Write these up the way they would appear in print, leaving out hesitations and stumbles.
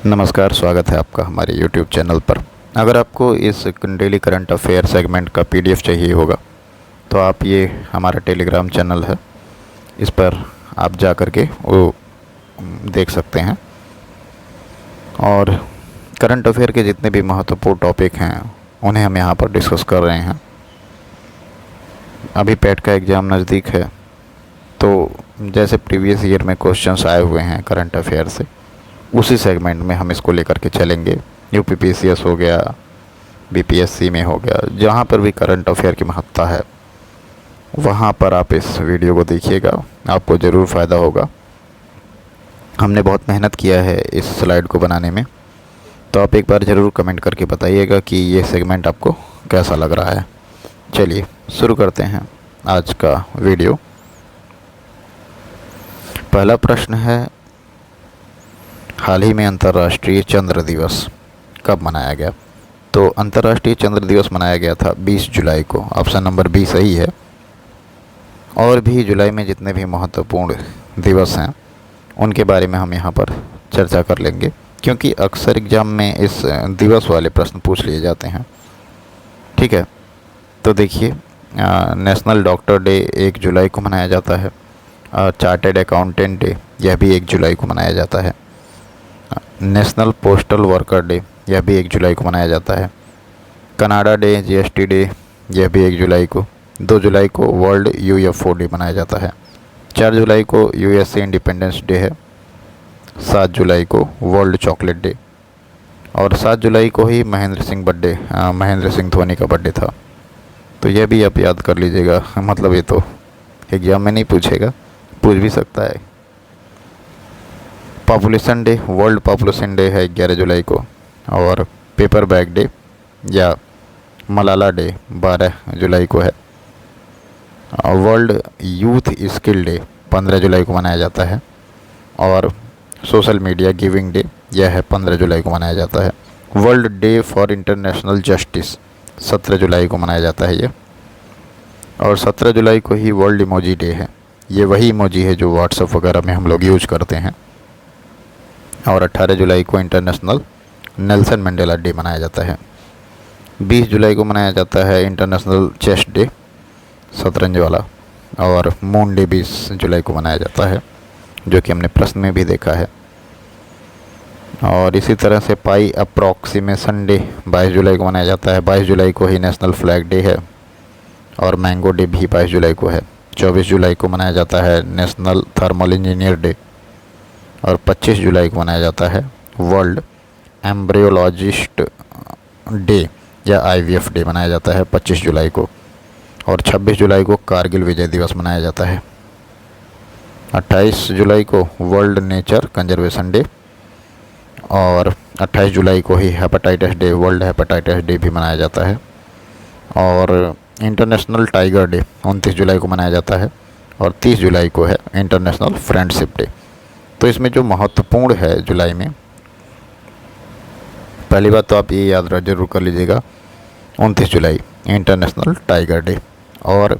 नमस्कार, स्वागत है आपका हमारे YouTube चैनल पर। अगर आपको इस डेली करंट अफेयर सेगमेंट का PDF चाहिए होगा तो आप ये हमारा टेलीग्राम चैनल है, इस पर आप जा कर के वो देख सकते हैं। और करंट अफेयर के जितने भी महत्वपूर्ण टॉपिक हैं उन्हें हम यहाँ पर डिस्कस कर रहे हैं। अभी पेट का एग्ज़ाम नज़दीक है, तो जैसे प्रीवियस ईयर में क्वेश्चंस आए हुए हैं करंट अफेयर से, उसी सेगमेंट में हम इसको लेकर के चलेंगे। UPPCS हो गया, BPSC में हो गया, जहाँ पर भी करंट अफेयर की महत्ता है वहाँ पर आप इस वीडियो को देखिएगा, आपको ज़रूर फ़ायदा होगा। हमने बहुत मेहनत किया है इस स्लाइड को बनाने में, तो आप एक बार ज़रूर कमेंट करके बताइएगा कि ये सेगमेंट आपको कैसा लग रहा है। चलिए शुरू करते हैं आज का वीडियो। पहला प्रश्न है, हाल ही में अंतर्राष्ट्रीय चंद्र दिवस कब मनाया गया? तो अंतर्राष्ट्रीय चंद्र दिवस मनाया गया था 20 जुलाई को। ऑप्शन नंबर बी सही है। और भी जुलाई में जितने भी महत्वपूर्ण दिवस हैं उनके बारे में हम यहाँ पर चर्चा कर लेंगे, क्योंकि अक्सर एग्ज़ाम में इस दिवस वाले प्रश्न पूछ लिए जाते हैं। ठीक है, तो देखिए, नेशनल डॉक्टर डे 1 जुलाई को मनाया जाता है। चार्टर्ड अकाउंटेंट डे, यह भी 1 जुलाई को मनाया जाता है। नेशनल पोस्टल वर्कर डे, यह भी 1 जुलाई को मनाया जाता है। कनाडा डे, GST डे, यह भी 1 जुलाई को। 2 जुलाई को वर्ल्ड UFO डे मनाया जाता है। 4 जुलाई को USA इंडिपेंडेंस डे है। 7 जुलाई को वर्ल्ड चॉकलेट डे, और 7 जुलाई को ही महेंद्र सिंह धोनी का बर्थडे था। तो यह भी आप याद कर लीजिएगा, मतलब ये तो एग्ज़ाम में नहीं पूछेगा, पूछ भी सकता है। Population day, world population day है 11 जुलाई को। और पेपर बैग डे या मलाला डे 12 जुलाई को है। वर्ल्ड यूथ स्किल डे 15 जुलाई को मनाया जाता है। और सोशल मीडिया गिविंग डे, यह है 15 जुलाई को मनाया जाता है। World day for international justice 17 जुलाई को मनाया जाता है ये। और 17 जुलाई को ही वर्ल्ड इमोजी डे है। ये वही इमोजी है जो व्हाट्सएप वगैरह में हम लोग यूज करते हैं। और 18 जुलाई को इंटरनेशनल नेल्सन मंडेला डे मनाया जाता है। 20 जुलाई को मनाया जाता है इंटरनेशनल चेस डे, शतरंज वाला। और मून डे 20 जुलाई को मनाया जाता है, जो कि हमने प्रश्न में भी देखा है। और इसी तरह से पाई अप्रॉक्सीमेशन डे 22 जुलाई को मनाया जाता है। 22 जुलाई को ही नेशनल फ्लैग डे है। और मैंगो डे भी 22 जुलाई को है। 24 जुलाई को मनाया जाता है नेशनल थर्मल इंजीनियर डे। और 25 जुलाई को मनाया जाता है वर्ल्ड एम्ब्रियोलॉजिस्ट डे या IVF डे मनाया जाता है 25 जुलाई को। और 26 जुलाई को कारगिल विजय दिवस मनाया जाता है। 28 जुलाई को वर्ल्ड नेचर कंजर्वेशन डे। और 28 जुलाई को ही hepatitis day, world hepatitis day भी मनाया जाता है। और इंटरनेशनल टाइगर डे 29 जुलाई को मनाया जाता है। और 30 जुलाई को है इंटरनेशनल फ्रेंडशिप डे। तो इसमें जो महत्वपूर्ण है जुलाई में, पहली बात तो आप ये याद जरूर कर लीजिएगा, 29 जुलाई इंटरनेशनल टाइगर डे। और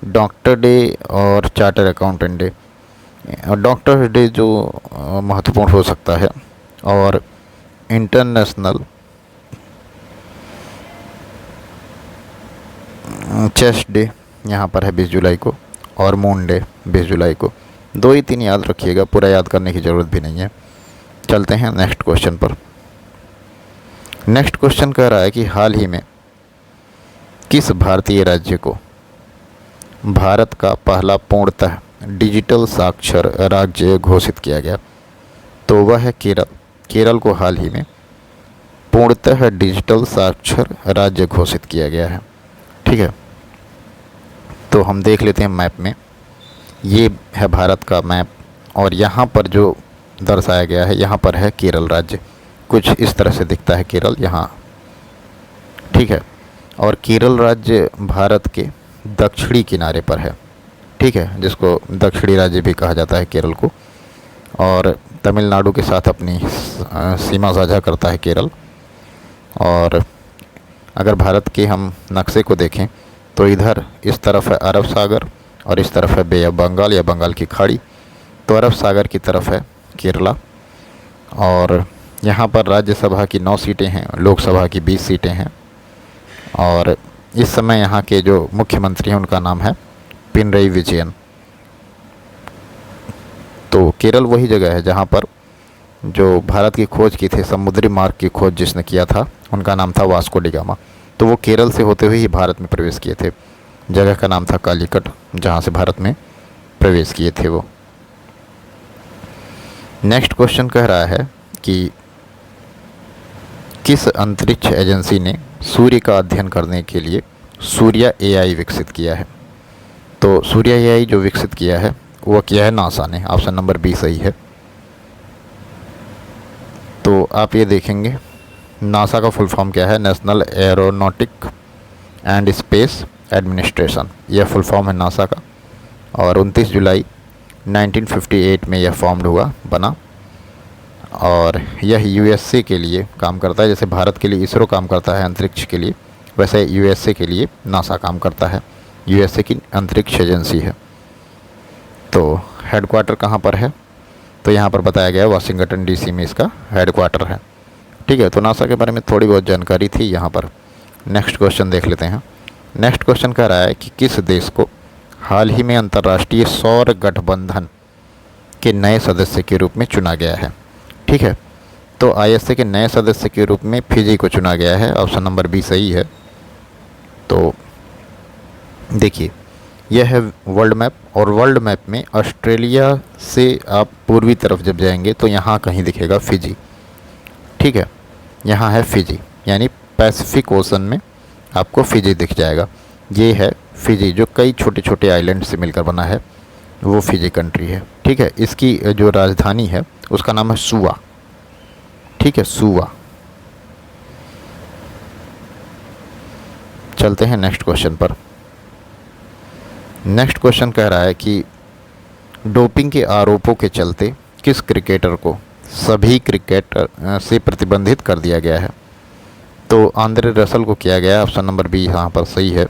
डॉक्टर डे और charter accountant day. Doctor day जो महत्वपूर्ण हो सकता है। और इंटरनेशनल चेस डे यहाँ पर है 20 जुलाई को। और मून डे 20 जुलाई को। 2 ही 3 याद रखिएगा, पूरा याद करने की ज़रूरत भी नहीं है। चलते हैं नेक्स्ट क्वेश्चन पर। नेक्स्ट क्वेश्चन कह रहा है कि हाल ही में किस भारतीय राज्य को भारत का पहला पूर्णतः डिजिटल साक्षर राज्य घोषित किया गया? तो वह है केरल। केरल को हाल ही में पूर्णतः डिजिटल साक्षर राज्य घोषित किया गया है। ठीक है, तो हम देख लेते हैं मैप में। ये है भारत का मैप, और यहाँ पर जो दर्शाया गया है, यहाँ पर है केरल राज्य। कुछ इस तरह से दिखता है केरल यहाँ। ठीक है, और केरल राज्य भारत के दक्षिणी किनारे पर है। ठीक है, जिसको दक्षिणी राज्य भी कहा जाता है केरल को। और तमिलनाडु के साथ अपनी सीमा साझा करता है केरल। और अगर भारत के हम नक्शे को देखें तो इधर इस तरफ है अरब सागर और इस तरफ है बे ऑफ बंगाल या बंगाल की खाड़ी। तो अरब सागर की तरफ है केरला और यहाँ पर राज्यसभा की 9 सीटें हैं, लोकसभा की 20 सीटें हैं। और इस समय यहाँ के जो मुख्यमंत्री हैं उनका नाम है पिनरई विजयन। तो केरल वही जगह है जहाँ पर जो भारत की खोज की थी, समुद्री मार्ग की खोज जिसने किया था, उनका नाम था वास्को डी गामा। तो वो केरल से होते हुए ही भारत में प्रवेश किए थे। जगह का नाम था कालीकट, जहाँ से भारत में प्रवेश किए थे वो। नेक्स्ट क्वेश्चन कह रहा है कि किस अंतरिक्ष एजेंसी ने सूर्य का अध्ययन करने के लिए सूर्या एआई विकसित किया है? तो सूर्या एआई जो विकसित किया है वो किया है नासा ने। ऑप्शन नंबर बी सही है। तो आप ये देखेंगे नासा का फुल फॉर्म क्या है, national aeronautic and space administration, यह फुल फॉर्म है नासा का। और 29 जुलाई 1958 में यह फॉर्म्ड हुआ, बना। और यह यूएसए के लिए काम करता है। जैसे भारत के लिए इसरो काम करता है अंतरिक्ष के लिए, वैसे यूएसए के लिए नासा काम करता है। यूएसए की अंतरिक्ष एजेंसी है। तो हेडक्वार्टर कहाँ पर है? तो यहाँ पर बताया गया है वाशिंगटन डीसी में इसका हेडक्वार्टर है। ठीक है, तो नासा के बारे में थोड़ी बहुत जानकारी थी यहाँ पर। नेक्स्ट क्वेश्चन देख लेते हैं। नेक्स्ट क्वेश्चन कह रहा है कि किस देश को हाल ही में अंतर्राष्ट्रीय सौर गठबंधन के नए सदस्य के रूप में चुना गया है? ठीक है, तो आईएसए के नए सदस्य के रूप में फिजी को चुना गया है। ऑप्शन नंबर बी सही है। तो देखिए, यह है वर्ल्ड मैप, और वर्ल्ड मैप में ऑस्ट्रेलिया से आप पूर्वी तरफ जब जाएंगे तो यहाँ कहीं दिखेगा फिजी। ठीक है, यहाँ है फिजी, यानी पैसिफिक ओशन में आपको फिजी दिख जाएगा। ये है फिजी, जो कई छोटे छोटे आइलैंड से मिलकर बना है, वो फिजी कंट्री है। ठीक है, इसकी जो राजधानी है उसका नाम है सुआ। ठीक है, सुआ। चलते हैं नेक्स्ट क्वेश्चन पर। नेक्स्ट क्वेश्चन कह रहा है कि डोपिंग के आरोपों के चलते किस क्रिकेटर को सभी क्रिकेट से प्रतिबंधित कर दिया गया है? तो आंद्रे रसल को किया गया है। ऑप्शन नंबर बी यहाँ पर सही है।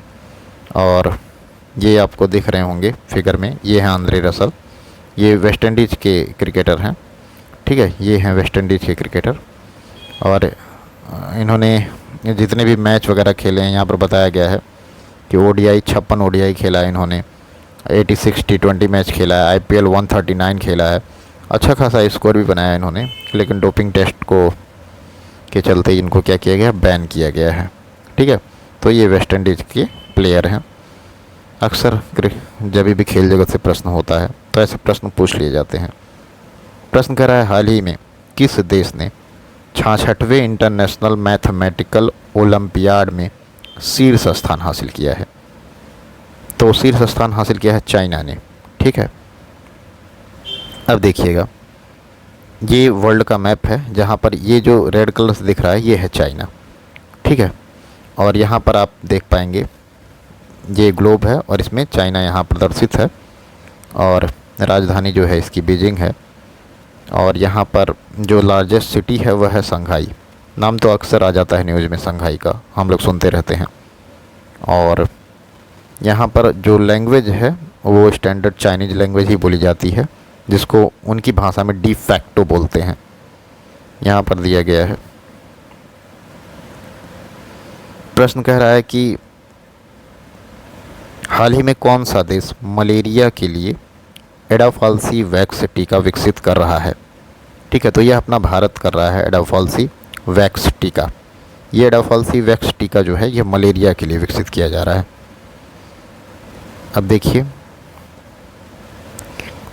और ये आपको दिख रहे होंगे फिगर में, ये हैं आंद्रे रसल। ये वेस्ट इंडीज़ के क्रिकेटर हैं। ठीक है, ये हैं वेस्ट इंडीज़ के क्रिकेटर। और इन्होंने जितने भी मैच वगैरह खेले हैं, यहाँ पर बताया गया है कि ओडीआई 56 ओडीआई खेला है इन्होंने, 86 T20 मैच खेला है, IPL 139 खेला है। अच्छा खासा स्कोर भी बनाया है इन्होंने, लेकिन डोपिंग टेस्ट को के चलते इनको क्या किया गया, बैन किया गया है। ठीक है, तो ये वेस्ट इंडीज़ के प्लेयर हैं। अक्सर जब भी खेल जगत से प्रश्न होता है तो ऐसे प्रश्न पूछ लिए जाते हैं। प्रश्न कर रहा है, हाल ही में किस देश ने 66वें इंटरनेशनल मैथमेटिकल ओलंपियाड में शीर्ष स्थान हासिल किया है? तो शीर्ष स्थान हासिल किया है चाइना ने। ठीक है, अब देखिएगा, ये वर्ल्ड का मैप है, जहाँ पर ये जो रेड कलर से दिख रहा है ये है चाइना। ठीक है, और यहाँ पर आप देख पाएंगे ये ग्लोब है और इसमें चाइना यहाँ प्रदर्शित है, और राजधानी जो है इसकी बीजिंग है। और यहाँ पर जो लार्जेस्ट सिटी है वह है संघाई। नाम तो अक्सर आ जाता है न्यूज़ में संघाई का, हम लोग सुनते रहते हैं। और यहाँ पर जो लैंग्वेज है वो स्टैंडर्ड चाइनीज़ लैंग्वेज ही बोली जाती है, जिसको उनकी भाषा में डी फैक्टो बोलते हैं। यहाँ पर दिया गया है। प्रश्न कह रहा है कि हाल ही में कौन सा देश मलेरिया के लिए एडाफाल्सी वैक्स टीका विकसित कर रहा है? ठीक है, तो यह अपना भारत कर रहा है एडाफाल्सी वैक्स टीका। ये एडाफाल्सी वैक्स टीका जो है ये मलेरिया के लिए विकसित किया जा रहा है। अब देखिए,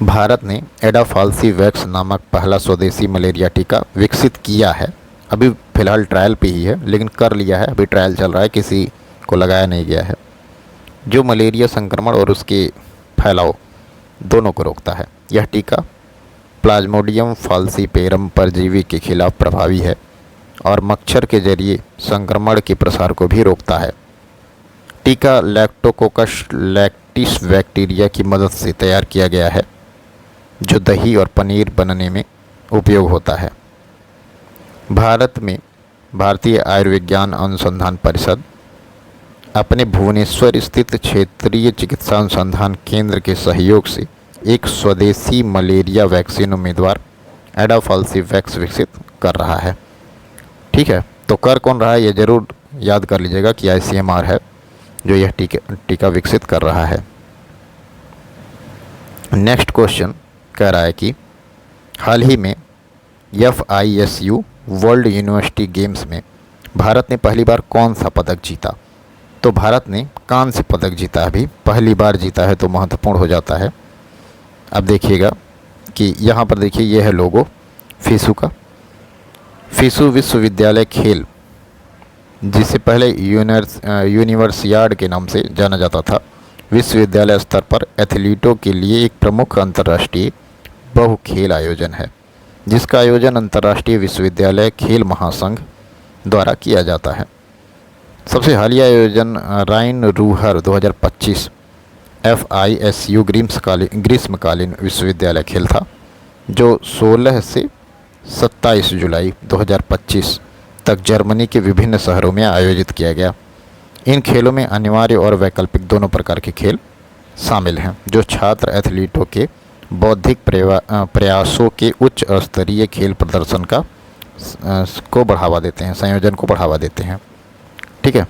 भारत ने एडाफाल्सी वैक्स नामक पहला स्वदेशी मलेरिया टीका विकसित किया है। अभी फ़िलहाल ट्रायल पे ही है, लेकिन कर लिया है, अभी ट्रायल चल रहा है, किसी को लगाया नहीं गया है, जो मलेरिया संक्रमण और उसके फैलाव दोनों को रोकता है। यह टीका प्लाज्मोडियम फाल्सीपेरम परजीवी के खिलाफ प्रभावी है और मच्छर के जरिए संक्रमण के प्रसार को भी रोकता है। टीका लैक्टोकोकस लैक्टिस बैक्टीरिया की मदद से तैयार किया गया है, जो दही और पनीर बनने में उपयोग होता है। भारत में भारतीय आयुर्विज्ञान अनुसंधान परिषद अपने भुवनेश्वर स्थित क्षेत्रीय चिकित्सा अनुसंधान केंद्र के सहयोग से एक स्वदेशी मलेरिया वैक्सीन उम्मीदवार एडाफाल्सी वैक्स विकसित कर रहा है। ठीक है, तो कर कौन रहा है ये ज़रूर याद कर लीजिएगा कि ICMR है जो यह टीका विकसित कर रहा है। नेक्स्ट क्वेश्चन कह रहा है कि हाल ही में FISU वर्ल्ड यूनिवर्सिटी गेम्स में भारत ने पहली बार कौन सा पदक जीता? तो भारत ने कांस्य पदक जीता। अभी पहली बार जीता है तो महत्वपूर्ण हो जाता है। अब देखिएगा कि यहाँ पर देखिए ये है लोगो FISU का। FISU विश्वविद्यालय खेल, जिसे पहले यूनिवर्सियाड के नाम से जाना जाता था, विश्वविद्यालय स्तर पर एथलीटों के लिए एक प्रमुख अंतर्राष्ट्रीय बहु खेल आयोजन है, जिसका आयोजन अंतर्राष्ट्रीय विश्वविद्यालय खेल महासंघ द्वारा किया जाता है। सबसे हालिया आयोजन राइन रूहर 2025 FISU ग्रीष्मकालीन विश्वविद्यालय खेल था, जो 16 से 27 जुलाई 2025 तक जर्मनी के विभिन्न शहरों में आयोजित किया गया। इन खेलों में अनिवार्य और वैकल्पिक दोनों प्रकार के खेल शामिल हैं, जो छात्र एथलीटों के बौद्धिक प्रयासों के उच्च स्तरीय खेल प्रदर्शन को बढ़ावा देते हैं, संयोजन को बढ़ावा देते हैं। ठीक है,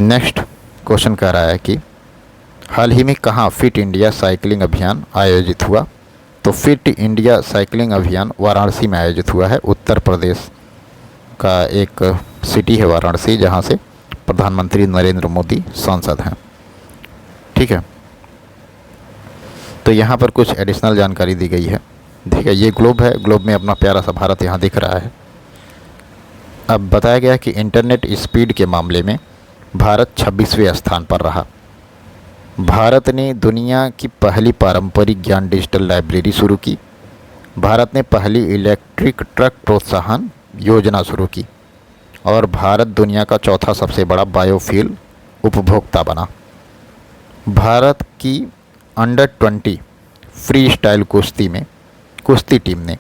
नेक्स्ट क्वेश्चन कह रहा है कि हाल ही में कहाँ फिट इंडिया साइकिलिंग अभियान आयोजित हुआ? तो फिट इंडिया साइकिलिंग अभियान वाराणसी में आयोजित हुआ है। उत्तर प्रदेश का एक सिटी है वाराणसी, जहाँ से प्रधानमंत्री नरेंद्र मोदी सांसद हैं। ठीक है, तो यहाँ पर कुछ एडिशनल जानकारी दी गई है। देखिए ये ग्लोब है, ग्लोब में अपना प्यारा सा भारत यहाँ दिख रहा है। अब बताया गया कि इंटरनेट स्पीड के मामले में भारत 26वें स्थान पर रहा। भारत ने दुनिया की पहली पारंपरिक ज्ञान डिजिटल लाइब्रेरी शुरू की। भारत ने पहली इलेक्ट्रिक ट्रक प्रोत्साहन योजना शुरू की और भारत दुनिया का चौथा सबसे बड़ा बायोफ्यूल उपभोक्ता बना। भारत की अंडर 20 फ्री स्टाइल कुश्ती टीम ने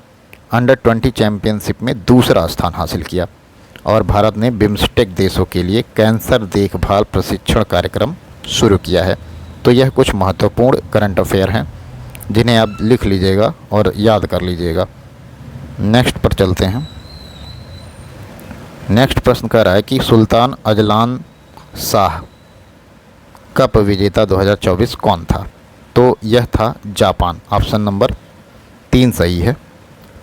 अंडर 20 चैंपियनशिप में दूसरा स्थान हासिल किया और भारत ने बिम्स्टेक देशों के लिए कैंसर देखभाल प्रशिक्षण कार्यक्रम शुरू किया है। तो यह कुछ महत्वपूर्ण करंट अफेयर हैं जिन्हें आप लिख लीजिएगा और याद कर लीजिएगा। नेक्स्ट पर चलते हैं। नेक्स्ट प्रश्न कह रहा है कि सुल्तान अजलान शाह कप विजेता 2024 कौन था? तो यह था जापान। ऑप्शन नंबर 3 सही है।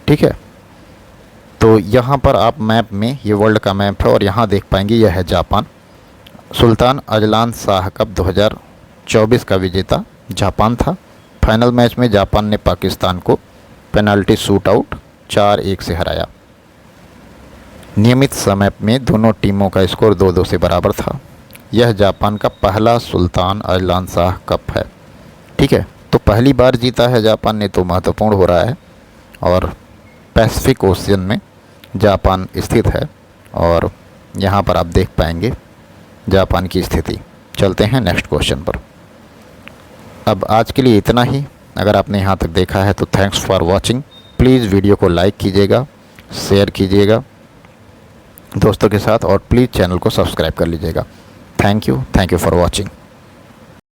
ठीक है, तो यहाँ पर आप मैप में, ये वर्ल्ड का मैप है और यहाँ देख पाएंगे यह है Japan. Sultan Azlan Shah cup 2024 का विजेता जापान था। फाइनल मैच में जापान ने पाकिस्तान को पेनल्टी शूट आउट 4-1 से हराया। नियमित समय में दोनों टीमों का स्कोर 2-2 से बराबर था। यह जापान का पहला सुल्तान अजलान शाह कप है। ठीक है, तो पहली बार जीता है जापान ने, तो महत्वपूर्ण हो रहा है और पैसिफिक ओशियन में जापान स्थित है और यहाँ पर आप देख पाएंगे जापान की स्थिति। चलते हैं नेक्स्ट क्वेश्चन पर। अब आज के लिए इतना ही। अगर आपने यहाँ तक देखा है तो thanks for watching. Please video को लाइक कीजिएगा, शेयर कीजिएगा दोस्तों के साथ और प्लीज़ चैनल को सब्सक्राइब कर लीजिएगा। Thank you for watching.